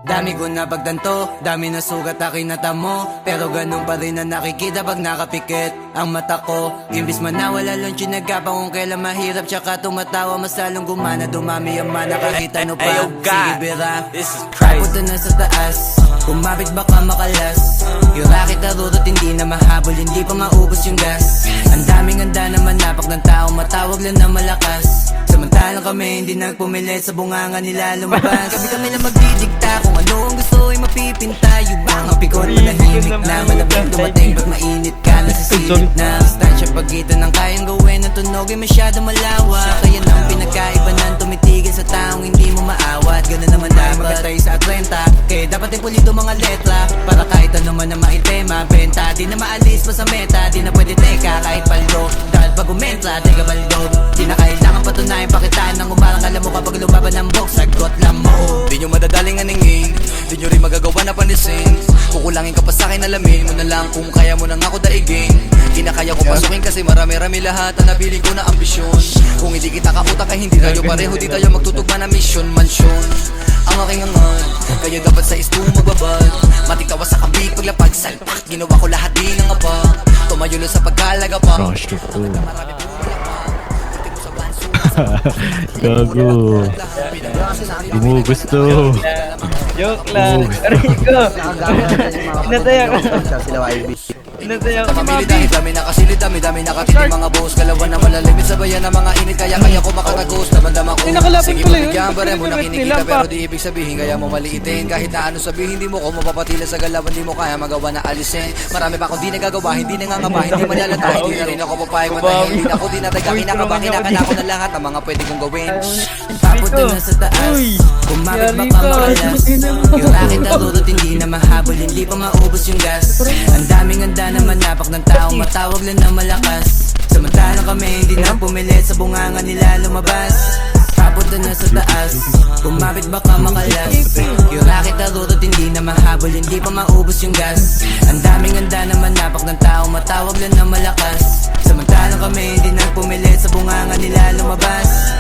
Dami ko na pagtanto, dami na sugat aking natamo, pero ganun pa rin na nakikita pag nakapikit ang mata ko. Imbis man nawala lang sinagapa kung kailan mahirap, tsaka tumatawa mas lalong gumana. Dumami ang mana kahit ano pa. Sige bira, papunta na sa taas, kumapit baka makalas. Yung racket arurot hindi na mahabol, hindi pa maubos yung gas. Ang daming handa na manapak ng tao, matawag lang na malakas. Samantalang kami hindi nagpumilit, sa bunganga nila lumabas. Kami na magdidikta kung ano ang gusto ay mapipinta. Yung mga pikon manahimik na, malamig dumating ba't mainit ka na sa silip na. Distansya pagitan ng kayang gawin, ang tunog ay masyado malawa. Kaya nang pinagkaiba ng tumitigil sa taong hindi mo maawat. Ganun naman dapat magkatay sa 30, kaya dapat ay pulido mga letra, para kahit ano man na maitema. Benta, di na maalis pa sa meta, di na pwede teka kahit paldo. Dahil pag umentra, teka baldo, di na kailangan patunayan pakitaan ng umarang. Alam mo kapag lumaban ng box, sagot lang mo. Di nyo madadaling aningin, di nyo rin magagawa na panisin. Kukulangin ka pa sa'kin, alamin mo na lang kung kaya mo nang ako daigin. Di na kaya ko pasukin kasi marami-rami lahat ang nabiling ko na ambisyon. Kung hindi kita kautak ay hindi tayo pareho, di tayo magtutugma na mission, mansyon ang aking hangad, kaya dapat sa isto magbabad. Matiktawa sa kabig, paglapag, salpak, ginawa ko lahat di nang apa. Tumayo lang sa pagkalaga pa. Gago. Di mo gusto. Joke lang. Rico. Pinataya ka. Pinataya ka. Mamili dahil dami nakasilid, dami nakatinig mga boss. Kalawan na malalimit sa bayan ng mga init, kaya ko makakagos. Damandama ko, sige mabigyan pa rin mo na kinikita, pero di ibig sabihin kaya mo maliitin. Kahit na ano sabihin, di mo ko mapapatila sa galawan, di mo kaya magawa na alisin. Marami pa akong di nagagawa, hindi nangangaba, hindi malalata. Hindi na rin ako papayag matahil, hindi na ako dinataga. Kinakaba, kinakana ko na lahat ang mga pwede kong gawin. Papunta na sa taas, kumapit baka makalas. Yung racket arurot hindi na mahabol, hindi pa maubos yung gas. Ang daming handa na manapak ng tao, matawag lang na malakas. Samantalang kami hindi na pumilit, sa bunganga nila lumabas. Papunta na sa taas, kumapit baka makalas. Yung racket arurot hindi na mahabol, hindi pa maubos yung gas. Ang daming handa na manapak ng tao, matawag lang na malakas. Samantalang kami hindi na pumilit, sa bunganga nila lumabas.